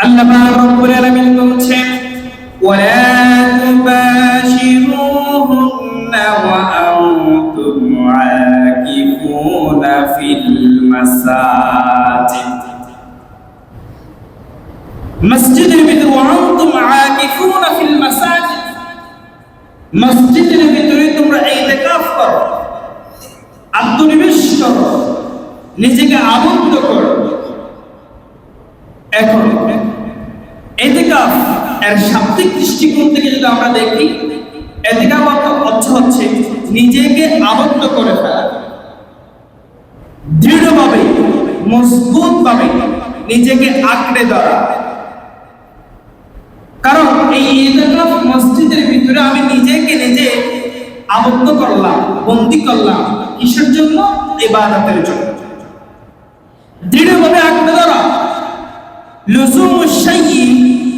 আল্লাহ পাক রব্বুল আলামিন বলছেন ওয়ালা তুবাশিরুহুন্না ওয়া আনতুম আকিফুনা ফিল মাসাজিদ। মসজিদের ভিতরে ওয়া আনতুম আকিফুনা ফিল মাসাজিদ, মসজিদের ভিতরে তোমরা ইতিকাফ করো, আত্মনিবেশ করো, নিজেকে আবদ্ধ করো। এখন ইতিকাফ এর শাব্দিক দৃষ্টিকোণ থেকে যদি আমরা দেখি, ইতিকাফ অর্থ হচ্ছে নিজেকে আবদ্ধ করে ফেলা, দৃঢ়ভাবে মজবুতভাবে নিজেকে আঁকড়ে ধরা। কারণ এই ইতিকাফ মসজিদের ভিতরে আমি নিজেকে নিজে আবদ্ধ করলাম, বন্দী করলাম, কিসের জন্য? ইবাদতের জন্য। দৃঢ়ভাবে আঁকড়ে ধরা, لزوم الشيء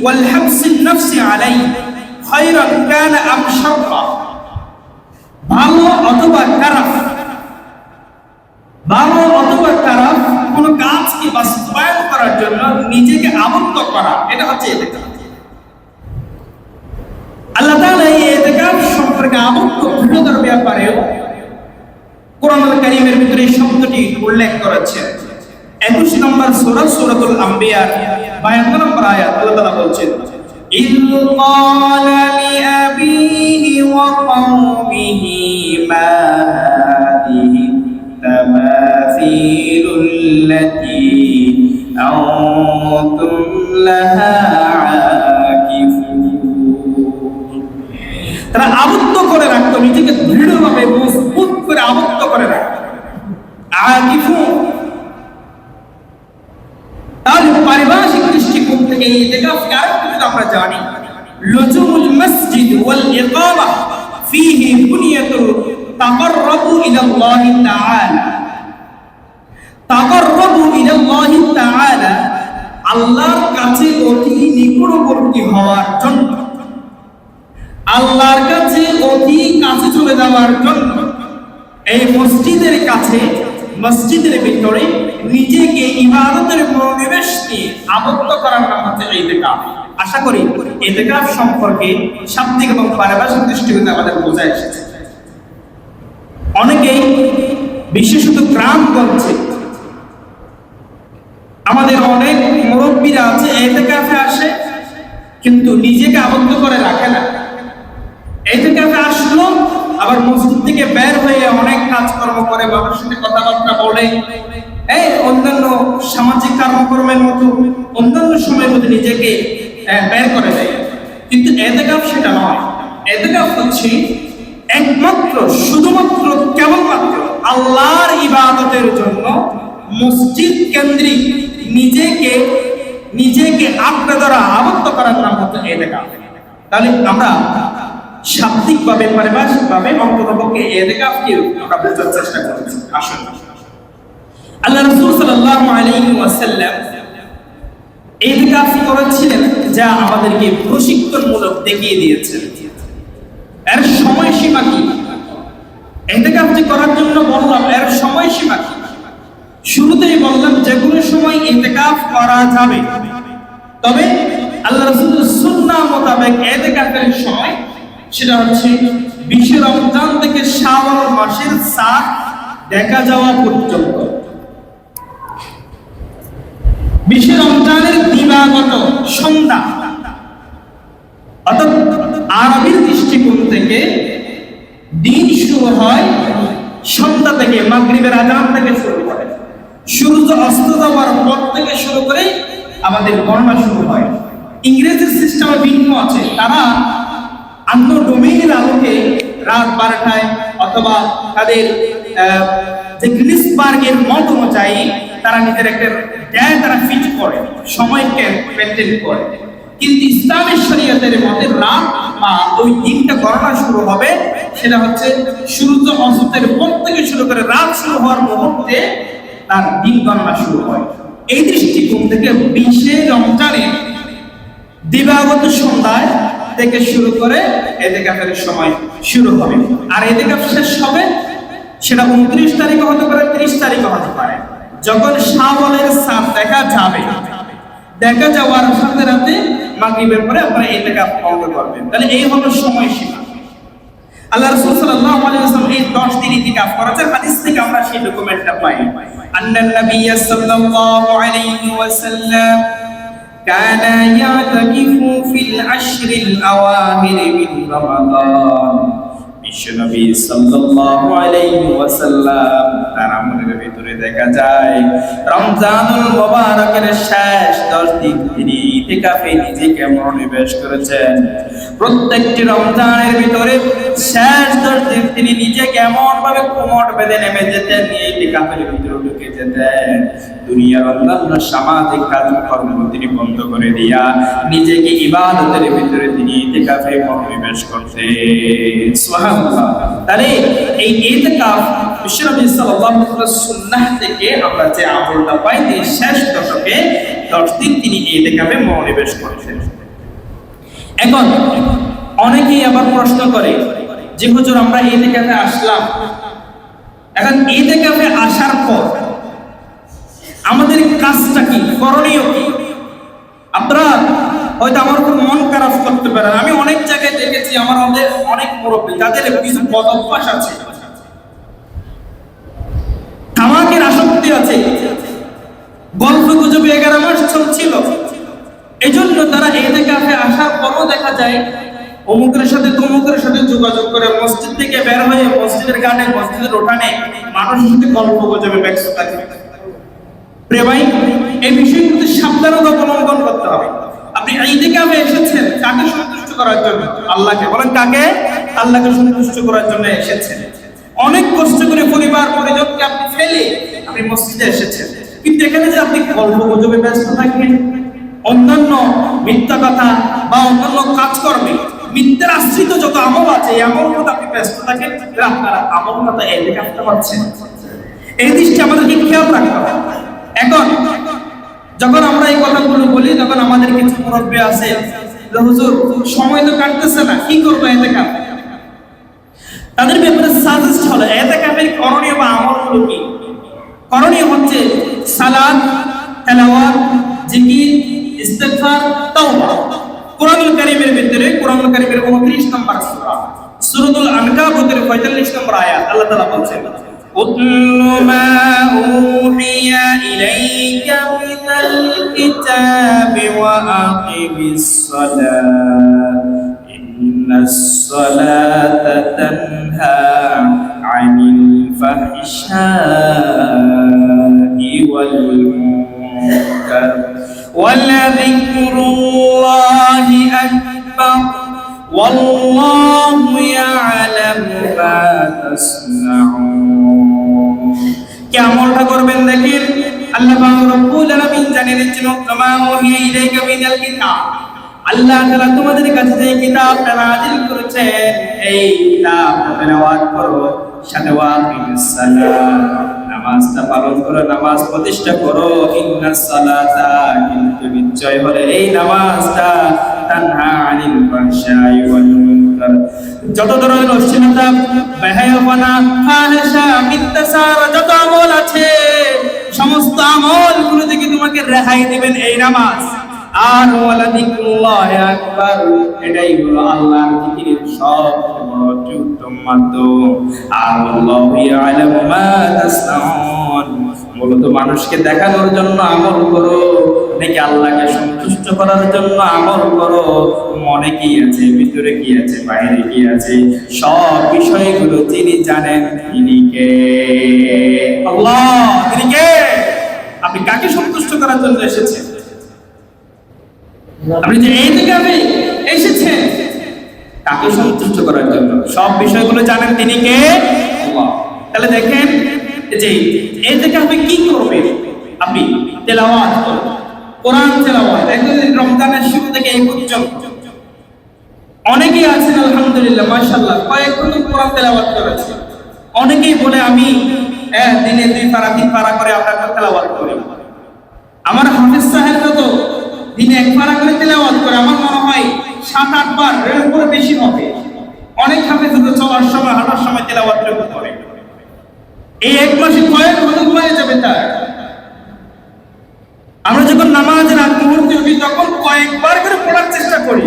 والحبس النفس عليه خيرا كان أم شرا। ভালো অথবা খারাপ, ভালো অথবা খারাপ কোন কাজকে বাস্তবায়ন করার জন্য নিজেকে আবদ্ধ করা, এটা হচ্ছে ইতিকাফ। আল্লাহ তাআলা এই ইতিকাফ সম্পর্কে আবদ্ধ দৃঢ়তার ব্যাপারেও কোরআনুল কারীমের ভিতরে এই শব্দটি উল্লেখ করেছেন। 21 নম্বর সূরা সূরাতুল আম্বিয়া 52 নম্বর আয়াত আল্লাহ তাআলা বলছেন ইয ক্বালা লিআবিহি ওয়া কওমিহি মা হাদিহি তামাসিলুল্লাতী আনতুম লাহা আকিফুন। তারা আবদ্ধ করে রাখতো, নিজেকে দৃঢ়ভাবে মজবুত করে আবদ্ধ করে রাখতো। আকিফুন তাহলে পারিভাষিক দৃষ্টিকোণ থেকে এই ইতিকাফকে আরেকটু আমরা জানি, লুজুমুল মসজিদ ওয়াল ইকামা ফীহি বুনিয়াতু তাকাররুবু ইলাল্লাহি তাআলা। তাকাররুবু ইলাল্লাহি তাআলা আল্লাহর কাছে অতি নিকটবর্তী হওয়ার জন্য, আল্লাহর কাছে অতি কাছে চলে যাওয়ার জন্য এই মসজিদের কাছে, মসজিদের ভিতরে নিজেকে ইবাদতের মনোনিবেশ নিয়ে আবদ্ধ করার নাম হচ্ছে ইতিকাফ। আশা করি ইতিকাফ সম্পর্কে শাব্দিক এবং পারিভাষিক দৃষ্টিকোণে আমাদের বোঝা এসেছে। অনেকেই বিশেষত গ্রামগঞ্জে আমাদের অনেক মুরব্বীরা আছে, ইতিকাফে আসে কিন্তু নিজেকে আবদ্ধ করে রাখে না। ইতিকাফে আসলো আবার মসজিদ থেকে বের হয়ে অনেক কাজকর্ম করে, মানুষের সাথে কথাবার্তা বলে, এই অন্যান্য সামাজিক কর্মকর্মের মতো অন্যান্য সময়ের মধ্যে নিজেকে বের করে দেয়। কিন্তু ইতিকাফ সেটা নয়। ইতিকাফ হচ্ছে একমাত্র শুধুমাত্র কেবলমাত্র আল্লাহর ইবাদতের জন্য মসজিদ কেন্দ্রিক নিজেকে আঁকড়ে ধরা, আবদ্ধ করার নাম হচ্ছে ইতিকাফ। তাহলে আমরা শাব্দিকভাবে পারিভাষিকভাবে অন্ততপক্ষে ইতিকাফকে আমরা বোঝার চেষ্টা করছি। আসুন, আল্লাহ রাসূল সাল্লাল্লাহু আলাইহি ওয়াসাল্লাম ইতিকাফ করেছিলেন, যা আমাদেরকে প্রশিক্ষণমূলক দেখিয়ে দিয়েছেন। এর সময়সীমা কি? ইতিকাফ যে করার জন্য বললাম, এর সময়সীমা কি? শুরুতেই বললাম যে কোনো সময় ইতিকাফ করা যাবে, তবে আল্লাহ রাসূলের সুন্নাহ মোতাবেক ইতিকাফের সময় সেটা হচ্ছে 20 রমজান থেকে শাওয়াল মাসের চাঁদ দেখা যাওয়া পর্যন্ত। 20 রমজানের দিবাগত সন্ধ্যা, অর্থাৎ আরবির দৃষ্টিকোণ থেকে দিন শুরু হয় সন্ধ্যা থেকে, মাগরিবের আযান থেকে শুরু করে, সূর্য অস্ত যাওয়ার পর থেকে শুরু করে আমাদের গণনা শুরু হয়। ইংরেজি সিস্টেমে ভিন্ন আছে, তারা অন্য ডোমেইনের আলোকে রাত 12টায় অথবা তাদের যে গ্রিসবার্গের মত অনুযায়ী তারা নিজের একটা ড্যায় তারা ফিট করে, সময়কে মেনটেন করে। কিন্তু ইসলামের শরীয়তের মতে রাত বা ওই দিনটা গণনা শুরু হবে সেটা হচ্ছে সূর্য অস্তের পর থেকে শুরু করে রাত শুরু হওয়ার মুহূর্তে তার দিন গণনা শুরু হয়। এই দৃষ্টিকোণ থেকে 20 রমজানে দিবাগত সন্ধ্যায় থেকে শুরু করে ইতিকাফের সময় শুরু হবে, আর ইতিকাফ শেষ হবে সেটা 29 তারিখে হতে পারে, 30 তারিখে হতে পারে, যখন শাওয়ালের চাঁদ দেখা যাবে। দেখা যাওয়ার সাথে সাথে মাগরিবের পরে আপনারা ইতিকাফ ভঙ্গ করবেন। তাহলে এই হলো সময়সীমা। আল্লাহ রাসূল সাল্লাল্লাহু আলাইহি ওয়াসাল্লাম এই 10 দিন ইতিকাফ করেছেন। হাদিস থেকে আমরা সেই ডকুমেন্টটা পাই। আন্নান নবী সাল্লাল্লাহু আলাইহি ওয়াসাল্লাম কানা ইয়াতাকিফু ফিল আশরিল আওয়াখির মিন রমাদান। বিশ্বনবী সাল্লাল্লাহু আলাইহি ওয়াসাল্লাম তার আমলের ভিতরে দেখা যায় রমজানুল মুবারকের শেষ 10 দিন তিনি ইতিকাফে নিজেকে মনোনিবেশ করেছেন। প্রত্যেকটি রমজানের ভিতরে শেষ 10 দিন তিনি নিজেকে এমন ভাবে কোমর বেঁধে নেমে যেতেন, ইতিকাফের ভিতরে ঢুকে যেতেন। দুনিয়ার অন্যান্য সামাজিক কাজকর্ম তিনি বন্ধ করে দিয়া নিজেকে ইবাদতের ভিতরে তিনি ইতিকাফে মনোনিবেশ করতেন। সুবহানাল্লাহ। তাহলে এই ইতিকাফ বিশ্বনবী সাল্লাল্লাহু আলাইহি ওয়াসাল্লামের সুন্নাহ থেকে আমরা যে আমলটা পাই, এই শেষ দশকে 10 দিন তিনি ইতিকাফে মনোনিবেশ করেছেন। এখন অনেকেই আবার প্রশ্ন করে যে হুজুর আমরা ইতিকাফে আসলাম, এখন ইতিকাফে আসার পর আমাদের কাজটা কি, করণীয় কি? আপনারা হয়তো আমার উপর মন খারাপ করতে পারেন। আমি অনেক জায়গায় দেখেছি আমার অনেক মুরব্বী যাদের কিছু বদ অভ্যাস আছে, তামাকের আসক্তি আছে, গল্প গুজবে 11 মাস চলছিল, এজন্য তারা ইতিকাফে আসার পরও দেখা যায় অমুকের সাথে তমুকের সাথে যোগাযোগ করে মসজিদ থেকে বের হয়ে মসজিদের গানে মসজিদের ওঠানে মানুষের সাথে গল্প গুজবে ব্যস্ত থাকে। প্রিয় ভাই, এই বিষয়গুলোতে সাবধানতা অবলম্বন করতে হবে। আপনি ইতিকাফে এসেছেন কাকে সন্তুষ্ট করার জন্য? আল্লাহকে। বলেন কাকে? আল্লাহকে সন্তুষ্ট করার জন্য এসেছেন। অনেক কষ্ট করে পরিবার পরিজনকে আপনি ফেলে আপনি মসজিদে এসেছেন, কিন্তু এখানে যে আপনি গল্প গুজবে ব্যস্ত থাকেন, অন্যান্য মিথ্যা কথা বা অন্যান্য কাজকর্মে মিথ্যার আশ্রিত যত আমল আছে এই আমলগুলো আপনি ব্যস্ত থাকেন, আপনারা আমলটা ইতিকাফতে পারছেন। এই দৃষ্টি আমাদেরকে খেয়াল রাখতে হবে। এখন যখন আমরা এই কথাগুলো বলি, তখন আমাদের কিছু মুরব্বী আছে, হুজুর সময় তো কাটতেছে না, কি করবো ইতিকাফ? তাদের ব্যাপারে সাজেস্ট হলো ইতিকাফের করণীয় বা আমলগুলো কি? করণীয় হচ্ছে সালাত, তেলাওয়াত, জিকির, ইস্তিগফার, তাওবা। কোরআনুল কারীমের ভিতরে কোরআনুল কারীমের 29 নম্বর সূরা সূরাতুল আনকাবুতের 45 নম্বর আয়াত আল্লাহ তাআলা বলেন, উতলু মা উহিয়া ইলাইকা মিনাল কিতাবি ওয়া আকিমিস সালাত ইন্নাস সালাতা তানহা আনিল ফাহশাই ওয়াল মুনকার ওয়ালাযিকরুল্লাহি আকবার ওয়াল্লাহু ইয়ালামু মা তাসনাউন। কি আমলটা করবেন দেখেন, আল্লাহ পাক রব্বুল আলামিন জানিয়ে দিচ্ছেন, কামা ওহিয়া ইলাইকা মিনাল কিতাব, আল্লাহ তাআলা তোমাদের কাছে যে কিতাবটা নাযিল করেছেন এই কিতাবটা তেলাওয়াত করো, সাথে ওয়াকিমিস সালাত, নামাজটা পালন করো, নামাজ প্রতিষ্ঠা করো। ইন্নাস সালাতা, কিন্তু নিশ্চয় হলে এই নামাজটা তানহা আনিল ফাহশাই ওয়াল মুনকার, যত ধরনের অশ্লীলতা, বেহায়াপনা, ফাহিশা, মিথ্যাচার যত আমল আছে সমস্ত আমলগুলো থেকে তোমাকে রেহাই দিবেন এই নামাজ। আর ওয়ালাযিকরুল্লাহি আকবার, এটাই হলো আল্লাহর জিকিরের সবচেয়ে বড় উত্তম মাধ্যম। আর আল্লাহু ইয়ালামু মা তাসনাউন, মূলত মানুষকে দেখানোর জন্য আমল করো নাকি আল্লাহকে সন্তুষ্ট করার জন্য আমল করো, মনে কি আছে, ভিতরে কি আছে, বাইরে কি আছে, সব বিষয়গুলো যিনি জানেন তিনি কে? আল্লাহ। তিনি কে? আপনি কাকে সন্তুষ্ট করার জন্য এসেছেন? আপনি যে ইতিকাফে এসেছেন কাকে সন্তুষ্ট করার জন্য? সব বিষয়গুলো জানেন তিনি কে? আল্লাহ। তাহলে দেখেন যে ইতিকাফে কি করবেন আপনি? তেলাওয়াত করবেন, কোরআন তেলাওয়াত। একদম রমজানের শুরু থেকে এই পর্যন্ত অনেকেই আছেন আলহামদুলিল্লাহ মাশাআল্লাহ কয়েক বছর কোরআন তেলাওয়াত করেছে। অনেকেই বলে আমি দিনে 2 পারা 3 পারা করে আমরা তেলাওয়াত করি। আমার হাফেজ সাহেব তো দিনে 1 পারা করে তেলাওয়াত করে, আমার মনে হয় 7-8 বার, এর উপরে বেশি হবে। অনেক হাফেজ তো চলার সময় হাঁটার সময় তেলাওয়াত করে। এই 1 মাসে কয়েক বছর হয়ে যাবে তার। আমরা যখন নামাজের আগ মুহূর্তে উঠি তখন কয়েকবার করে পড়ার চেষ্টা করি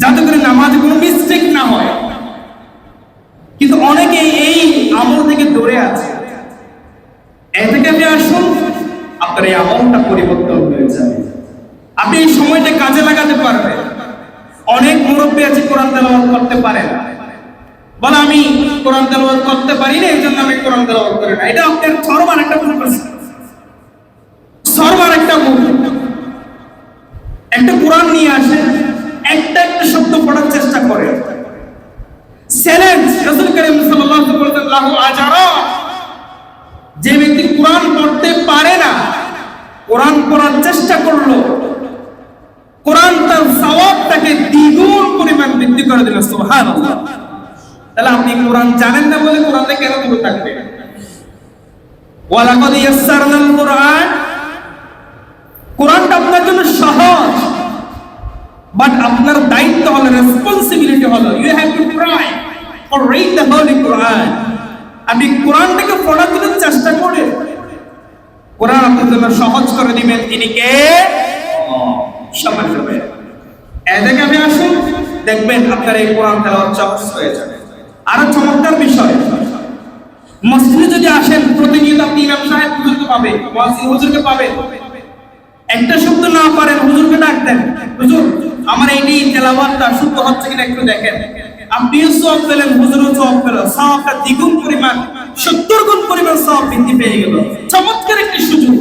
যাতে করে নামাজে কোনো মিস্টেক না হয়, কিন্তু অনেকে এই আমল থেকে দূরে আছে। এ থেকে আপনি আসুন, আপনার এই আমলটা পরিবর্তন হয়ে যাবে, আপনি এই সময়টা কাজে লাগাতে পারবেন। অনেক মুরব্বী আছে কোরআন তেলাওয়াত করতে পারে না, বলে আমি কোরআন তেলাওয়াত করতে পারি না, এই জন্য আমি কোরআন তেলাওয়াত করি না। এটা আপনার সর্বান একটা ভুল করছে, সর্বান একটা ভুল। একটা কোরআন নিয়ে আসে, একটা একটা শব্দ পড়ার চেষ্টা করে। চ্যালেঞ্জ, রাসূল করিম সাল্লাল্লাহু আলাইহি ওয়াসাল্লাম বলেছেন লাহু আজরা, যে ব্যক্তি কোরআন পড়তে পারে না, কোরআন পড়ার চেষ্টা করলো, কোরআন তার সওয়াবটাকে দ্বিগুণ পরিমাণ বৃদ্ধি করে দিল। সুবহানাল্লাহ। তাহলে আপনি কোরআন জানেন না বলে কোরআনে কেন দূরে থাকবেন? ওয়ালাকাদ ইয়াসসারনাল কুরআন, কোরআনটা আপনার জন্য সহজ, বাট আপনার দায়িত্ব হলো, রেসপন্সিবিলিটি হলো, you have to try for read the holy Quran. আপনি কোরআনটাকে পড়ার জন্য চেষ্টা করেন, কোরআন আপনার জন্য সহজ করে দিবেন। তিনি কে? সমাজ হবে। এদিকে আপনি আসুন, দেখবেন আপনার এই কোরআন তেলাওয়াত সহজ হয়ে যাবে। আর চমৎকার বিষয়, মসজিদে যদি আসেন প্রতিনিয়ত আপনি ইমাম সাহেব হুজুরকে পাবেন, মুয়াজ্জিন হুজুরকে পাবেন। একটা শব্দ না পারেন, হুজুরকে ডাক দেন, হুজুর আমার এই তেলাওয়াতটা শুদ্ধ হচ্ছে কিনা একটু দেখেন। আপনিও সওয়াব পেলেন, হুজুরও সওয়াব পেল, সওয়াবটা দ্বিগুণ পরিমাণ, 70 গুণ পরিমাণ সওয়াব বৃদ্ধি পেয়ে গেল। চমৎকার একটি সুযোগ।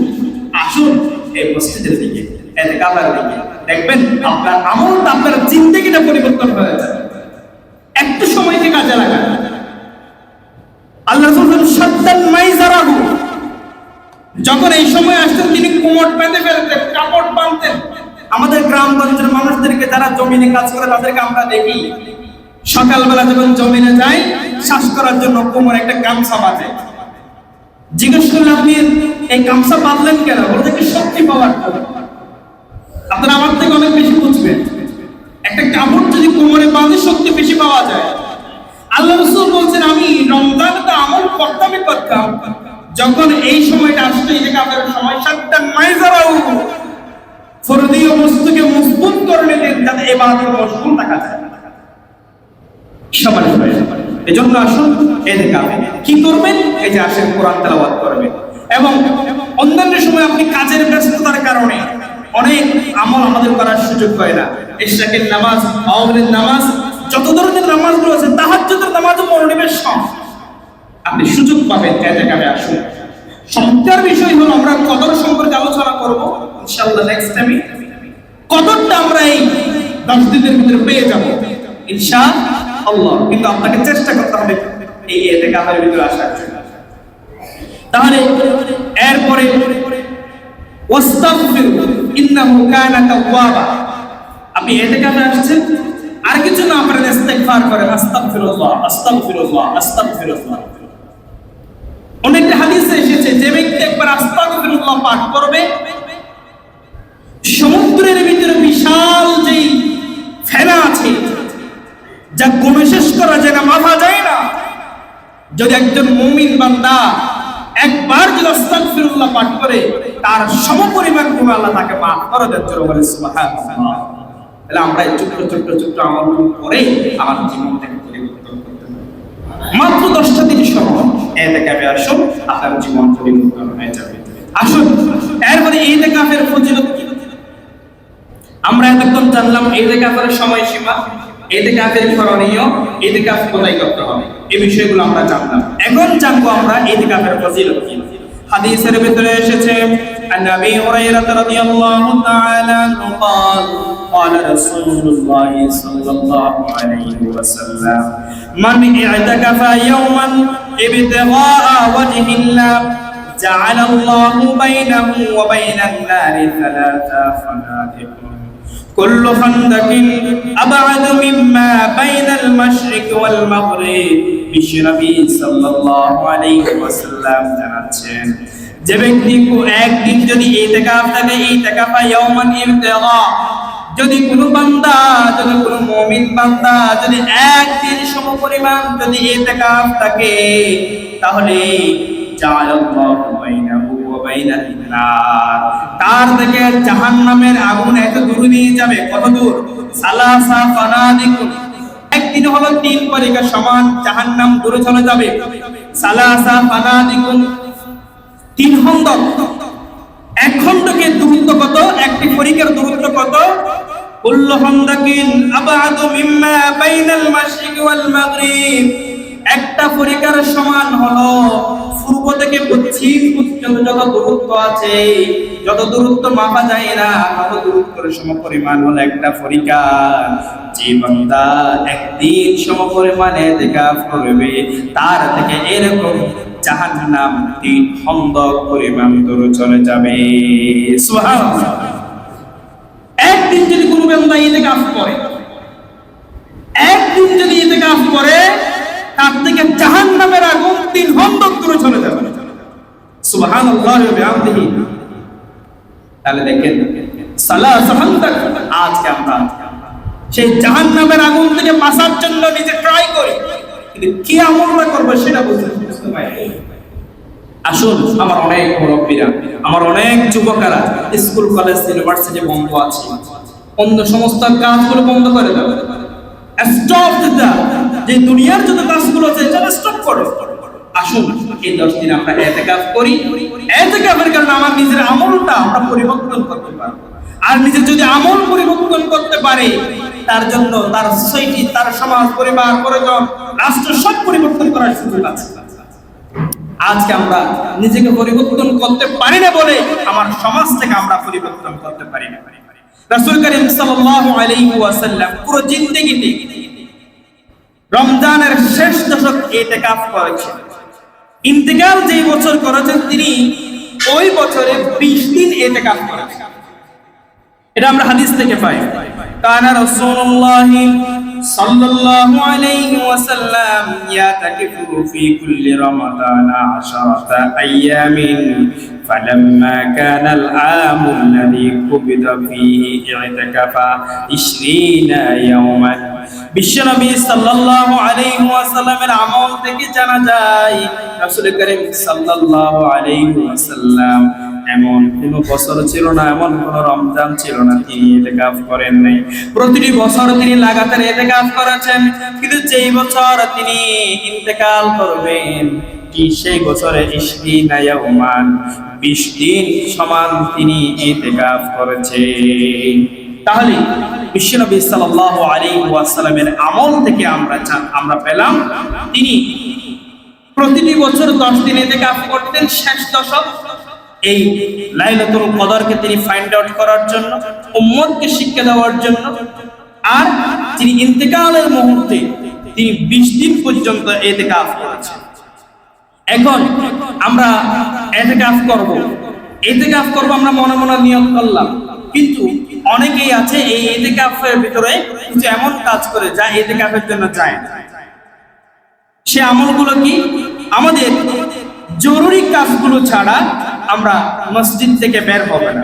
আসুন এই মসজিদের দিকে, ইতিকাফের দিকে, দেখবেন আপনার আমলটা, আপনার জিন্দেগিটা পরিবর্তন হয়ে যাবে। একটু সময়কে কাজে লাগান। আল্লাহ রাসূল সাদ্দান মাইজারাহু, যখন এই সময় আসতেন তিনি কোমর বেঁধে ফেলতেন, কাপড় বাঁধতেন। আমাদের গ্রামগঞ্জের মানুষদেরকে যারা জমিনে কাজ করে তাদেরকে আমরা দেখি, সকালবেলা যখন জমিনে যায় শ্বাস করার জন্য কোমরে একটা গামছা বাঁধে। জিজ্ঞেস করলে আপনি এই গামছা বাঁধলেন কেন? বলতে কি শক্তি পাওয়ার জন্য। আপনারা আমার থেকে অনেক বেশি বুঝবেন। একটা কাপড় যদি কোমরে বাঁধে শক্তি বেশি পাওয়া যায়। আল্লাহ রাসূল বলছেন আমি রমজানে আমল করতাম, যখন এই সময়টা আসতো, এই কাপের সময়, সাতটা মাইজারাউ, ফরদীয় বস্তুকে মজবুত করে নিতেন যাতে ইবাদতে মশগুল থাকা যায়। সমাজ হয়ে যাবে। এজন্য আসুন ইতিকাফে কি করবেন? এই যে আসেন কোরআন তেলাওয়াত করবেন, এবং অন্যান্য সময় আপনি কাজের ব্যস্ততার কারণে অনেক আমল আমাদের করার সুযোগ হয় না। ইশরাকের নামাজ, আওয়ামের নামাজ, যত ধরনের নামাজগুলো আছে, তাহাজ্জুদের নামাজও মনোনিবেশ সব আপনি সুযোগ পাবেন। ইতিকাফে আসুন। চমৎকার বিষয় হলো আমরা কদর সম্পর্কে আলোচনা করব ইনশাআল্লাহ নেক্সট টাইমে। কদরটা আমরা এই 10 দিনের ভিতরে পেয়ে যাব ইনশাআল্লাহ, কিন্তু আপনাকে চেষ্টা করতে হবে এই ইতিকাফের ভিতরে আসার জন্য। তাহলে এরপরে ওয়াস্তাগফির ইন্নাহু কানা তাওয়াবা, আপনি ইতিকাফে আসছেন, আর কিছু না পারেন ইস্তিগফার করেন, আস্তাগফিরুল্লাহ আস্তাগফিরুল্লাহ আস্তাগফিরুল্লাহ। অনেকটা হাদিসে এসেছে যে ব্যক্তি একবার আস্তাগফিরুল্লাহ পাঠ করবে, সমুদ্রের ভিতরে বিশাল যেই ফেনা আছে যা গুণ শেষ করা যায় না, মাপা যায় না, যদি একজন মুমিন বান্দা একবার যদি আস্তাগফিরুল্লাহ পাঠ করে, তার সমপরিমাণ গুণ আল্লাহ তাকে মাফ করে দেন। বলে সুবহানাল্লাহ। তাহলে আমরা এই ছোট্ট ছোট্ট ছোট্ট আমল করে আমার জীবনটাকে পরিবর্তন করতে পারি। মাত্র 10টা দিন সময় ইতিকাফে আসুন, আপনার জীবন পরিবর্তন হয়ে যাবে। আসুন এরপরে ইতিকাফের ফজিলত কি? আমরা এতক্ষণ জানলাম ইতিকাফের সময়সীমা, ইতিকাফের করণীয়, ইতিকাফ কোথায় করতে হবে, এই বিষয়গুলো আমরা জানলাম। এখন জানবো আমরা ইতিকাফের ফজিলত কি। হাদিসের ভিতরে এসেছে আন-নবী হুরায়রা রাদিয়াল্লাহু তাআলা আনহু قال قال رسول الله صلى الله عليه وسلم من اعتكف يوما ابتغاء وجه الله جعل الله بينه وبين النار 3 خندق كل خندق أبعد مما بين المشرق والمغرب। বিশ্বনবী সাল্লাল্লাহু আলাইহি ওয়াসাল্লাম জানাচ্ছেন, যে ব্যক্তি একদিন যদি ইতিকাফ থাকে, ইতিকাফা ইয়াওমান ইবতিগা, যদি কোনো বান্দা, যদি কোনো মুমিন বান্দা যদি একদিন সমপরিমাণ যদি ইতিকাফ থাকে, তাহলে জাআলাল্লাহু বাইনাহু ওয়া বাইনান নার, তার থেকে জাহান্নামের আগুন এত দূর নিয়ে যাবে, কত দূর? সালাসা ফানাদিকুন, একদিন হলো 3 পরিখা সমান জাহান্নাম দূরে চলে যাবে। সালাসা ফানাদিকুন, 3 খন্দক, এক খন্দকের দূরত্ব কত? একটি পরিখার দূরত্ব কত? কুল্লু খন্দকিন আবাদু মিম্মা বাইনাল মাশরিক ওয়াল মাগরিব, একটা পরিখার সমান হলো পূর্ব থেকে পশ্চিম পর্যন্ত যত দূরত্ব আছে, যত দূরত্ব মাপা যায় না তত দূরত্বের সমপরিমাণ হলো একটা পরিখা। যে বান্দা একদিন সমপরিমাণে ইতিকাফ করবে তার থেকে এরকম জাহান্নাম 3 খন্দক পরিমাণ দূরে চলে যাবে। সুবহানাল্লাহ। একদিন যদি কোনো বান্দা ইতিকাফ করে, একদিন যদি ইতিকাফ করে, তার থেকে জাহান্নামের আগুন 3 খন্দক দূরে চলে যাবে। সুবহানাল্লাহি ওয়া বিহামদিহি। তাহলে দেখেন সালাসা খন্দক, আজকে আমরা সেই জাহান্নামের আগুন থেকে বাঁচার জন্য নিজে ট্রাই করি, কিন্তু কি আমলটা করব সেটা বুঝতে পারি। আসুন, আমার অনেক মুরব্বীরা, আমার অনেক যুবকেরা স্কুল কলেজ ইউনিভার্সিটি বন্ধ আছে, অন্য সমস্ত কাজগুলো বন্ধ করে দাও, স্টপ দিতে, যে দুনিয়ার যত কাজগুলো আছে সেটা স্টপ করো। আসুন এই 10 দিন আমরা ইতিকাফ করি। ইতিকাফের কারণে আমার নিজের আমলটা আমরা পরিবর্তন করতে পারবো। আর নিজে যদি আমল পরিবর্তন করতে পারে, তার জন্য তার সোসাইটি, তার সমাজ, পরিবার, পরিজন, রাষ্ট্র সব পরিবর্তন করার সুযোগ আছে। আজকে আমরা নিজেকে পরিবর্তন করতে পারি না বলে আমার সমাজ থেকে আমরা পরিবর্তন করতে পারি না। রাসূল করিম সাল্লাল্লাহু আলাইহি ওয়াসাল্লাম পুরো জিন্দেগিতে রমজানের শেষ দশক ইতিকাফ করেছেন। ইন্তেকাল যেই বছর করেছেন তিনি ওই বছরে 20 দিন ইতিকাফ করেছেন। এটা আমরা হাদিস থেকে পাই। কানা রাসূলুল্লাহ সাল্লাল্লাহু আলাইহি ওয়াসাল্লাম ইয়াতাকিফু ফি কুল্লি রমাদান 10 আইয়ামিন ফালাম্মা কানা আল-আমু আল্লাযী কুবিদা ফীহি ইতিকাফা 20 ইয়াওমান। বিশ্বনবী সাল্লাল্লাহু আলাইহি ওয়াসাল্লামের আমল থেকে জানা যায় রাসূল করিম সাল্লাল্লাহু আলাইহি ওয়াসাল্লাম এমন কোন বছর ছিল না, এমন কোন রমজান ছিল না তিনি ইতিকাফ করেন নাই। প্রতিটি বছর তিনি লাগাতার ইতিকাফ করেছেন, কিন্তু যেই বছর তিনি ইন্তেকাল করবেন ঠিক সেই বছরে 20 ইয়াওমান, 20 দিন সমান তিনি ইতিকাফ করেছেন। তাহলে বিশ্বনবী সাল্লাল্লাহু আলাইহি ওয়াসাল্লামের আমল থেকে আমরা পেলাম তিনি প্রতিটি বছর 10 দিন ইতিকাফ করতেন। শেষ দশক এই লাইলাতুল কদরকে তিনি ফাইন্ড আউট করার জন্য, উম্মতকে শিক্ষা দেওয়ার জন্য, আর তিনি ইন্তেকালের মুহূর্তে তিনি 20 দিন পর্যন্ত ইতিকাফ করেছেন। এখন আমরা ইতিকাফ করব আমরা মনে মনে নিয়ত করলাম, কিন্তু অনেকেই আছে এই ইতিকাফের ভিতরে কিছু এমন কাজ করে যা ইতিকাফের জন্য যায় না। সে আমলগুলো কি? আমাদের জরুরি কাজগুলো ছাড়া আমরা মসজিদ থেকে বের হব না।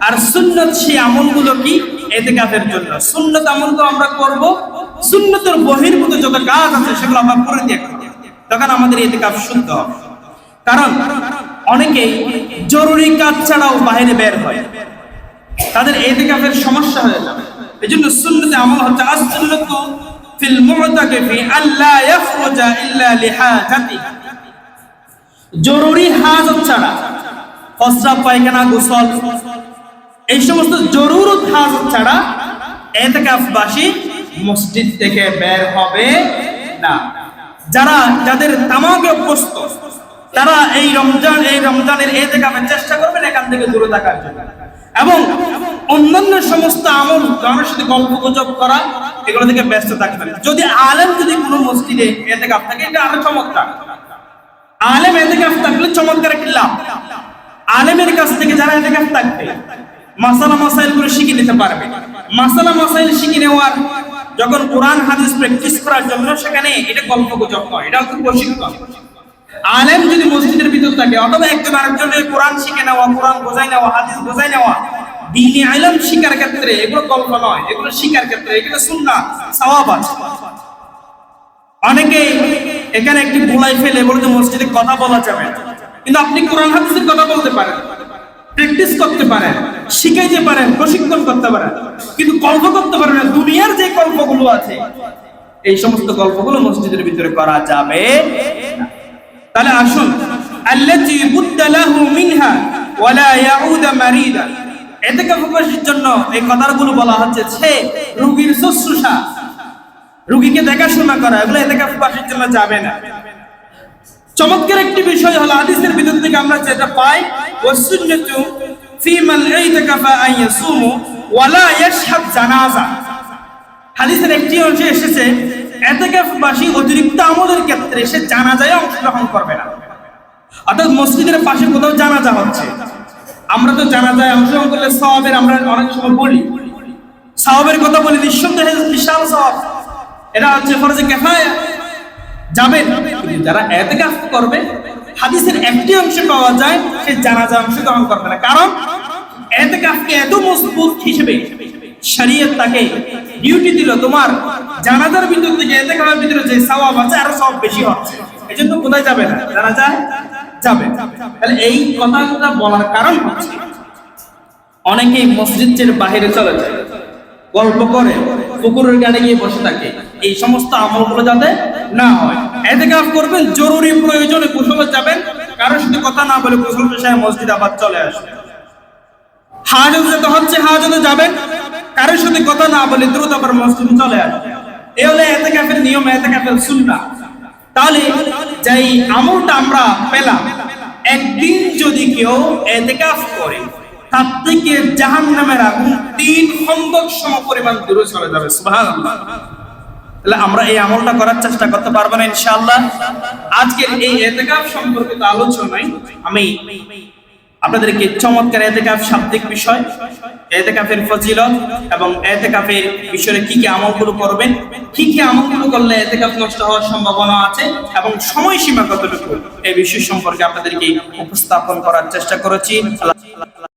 আর সুন্নত সেই আমলগুলো কি? ইতিকাফের জন্য। সুন্নত আমল তো আমরা করব, সুন্নতের বহির্ভূত যত কাজ আছে সেগুলো আমরা করে দেখব, তখন আমাদের ইতিকাফ শুদ্ধ হবে। কারণ অনেকেই জরুরি কাজ ছাড়াও বাইরে বের হয়, তাদের ইতিকাফের সমস্যা হয়ে যাবে। এজন্য সুন্নতে আমল হচ্ছে as-সুন্নাতু ফিল মু'তাকিফি আল্লা ইয়াখরুজা ইল্লা লিহাজাতি, জরুরি হাজত ছাড়া, প্রস্রাব, পায়খানা, গোসল, এই সমস্ত জরুরত হাজত ছাড়া ইতিকাফবাসী মসজিদ থেকে বের হবে না। যাদের তামাকে অভ্যস্ত তারা এই রমজানের ইতিকাফের চেষ্টা করবেন এখান থেকে দূরে থাকার জন্য, এবং অন্যান্য সমস্ত আমল গ্রামের সাথে গল্প গুজব করা এগুলো থেকে ব্যস্ত থাকবেন। যদি আলেম যদি কোনো মসজিদে ইতিকাফ থাকে এটা আরো চমৎকার। আলেম ইতিকাফ থাকলে চমৎকার একটা লাভ। আলেমের কাছ থেকে যারা ইতিকাফ থাকবে মাসালা মাসাইল গুলো শিখে নিতে পারবে। মাসালা মাসাইল শিখে নেওয়ার যখন কোরআন হাদিস প্র্যাকটিস করার জন্য সেখানে এটা গল্প গুজব নয়, এটা হচ্ছে প্রশিক্ষণ। আলেম যদি মসজিদের ভিতর থাকে অথবা একজন আরেকজনের কোরআন শিখে নেওয়া, কোরআন বোঝাই নেওয়া, হাদিস বোঝাই নেওয়া, দ্বীনি ইলম শিক্ষার ক্ষেত্রে এগুলো গল্প নয়, এগুলো শিক্ষার ক্ষেত্রে এগুলো সুন্নাত, সওয়াব আছে। অনেকে এখানে একটি ভুলাই ফেলে বলে যে মসজিদে কথা বলা যাবে, কিন্তু আপনি কোরআন হাদিসের কথা বলতে পারেন। প্র্যাকটিস করতে পারেন, শিখাইতে পারেন, প্রশিক্ষণ করতে পারেন, কিন্তু গল্প করতে পারেন না। দুনিয়ার যে গল্পগুলো আছে এই সমস্ত গল্পগুলো মসজিদের ভিতরে করা যাবে না। তাহলে আসুন, আল্লাতী বুদ্দা লাহু মিনহা ওয়ালা ইয়াউদা মারিদা, ইতিকাফ উপবাসের জন্য এই কথাগুলো বলা হচ্ছে। সে রোগীর শুশ্রূষা, রোগীকে দেখাশোনা করা, এগুলো ইতিকাফ উপবাসের জন্য যাবে না। চমৎকার একটি বিষয় হলো হাদিসের ভিতর থেকে আমরা যেটা পাই, ওয়াসুন্নাতু ফি মান ইতিকাফা আন ইয়াসুমু ওয়ালা ইয়াশহাদ জানাজা। হাদিসের একটি অংশে এসেছে ইতিকাফবাসী অতিরিক্ত আমলের ক্ষেত্রে সে জানাজায় অংশগ্রহণ করবে না। অর্থাৎ মসজিদের পাশে কোথাও জানাজা হচ্ছে, আমরা তো জানাজায় অংশগ্রহণ করলে সওয়াবের আমরা অনেক সময় বলি, সওয়াবের কথা বলি, নিঃসন্দেহে বিশাল সওয়াব, এটা হচ্ছে ফরজে কিফায়া, যাবেন। যারা ইতিকাফ করবে হাদিসের একটি অংশে পাওয়া যায় সে জানাজা অংশগ্রহণ করবে না। কারণ ইতিকাফকে এত মজবুত হিসেবে শরীয়ত তাকে ডিউটি দিল, তোমার জানাজার ভিতর থেকে ইতিকাফের ভিতরে যে সওয়াব আছে আরো সওয়াব বেশি হচ্ছে, এজন্য কোথায় যাবে না, জানাজায় যাবে। তাহলে এই কথাটা বলার কারণ হচ্ছে অনেকেই মসজিদের বাইরে চলে যায়, গল্প করে, পুকুরের গাড়ি গিয়ে বসে থাকে। এই সমস্ত আমলগুলো যাতে না হয়। ইতিকাফ করবেন, জরুরি প্রয়োজনে গোসলে যাবেন, কারোর সাথে কথা না বলে গোসল শেষে মসজিদ আবার চলে আসবেন। হাজত যেতে হচ্ছে হাজতে যাবেন, কারোর সাথে কথা না বলে দ্রুত আবার মসজিদে চলে আসবেন। এই হলো ইতিকাফের নিয়ম, ইতিকাফের সুন্নাহ। তাহলে যেই আমলটা আমরা পেলাম, একদিন যদি কেউ ইতিকাফ করে তার থেকে জাহান্নামের আগুন 3 খন্দক সমপরিমাণ দূরে চলে যাবে। সুবহানাল্লাহ। তাহলে আমরা এই আমলটা করার চেষ্টা করতে পারবো না ইনশাআল্লাহ। আজকের এই ইতিকাফ সম্পর্কিত আলোচনায় আমি আপনাদেরকে চমৎকার ইতিকাফ শাব্দিক বিষয়, ইতিকাফের ফজিলত এবং ইতিকাফের বিষয়ে কি কি আমলগুলো করবেন, কি কি আমলগুলো করলে ইতিকাফ নষ্ট হওয়ার সম্ভাবনা আছে এবং সময়সীমা কতটুকু, এই বিষয় সম্পর্কে আপনাদেরকে উপস্থাপন করার চেষ্টা করেছি।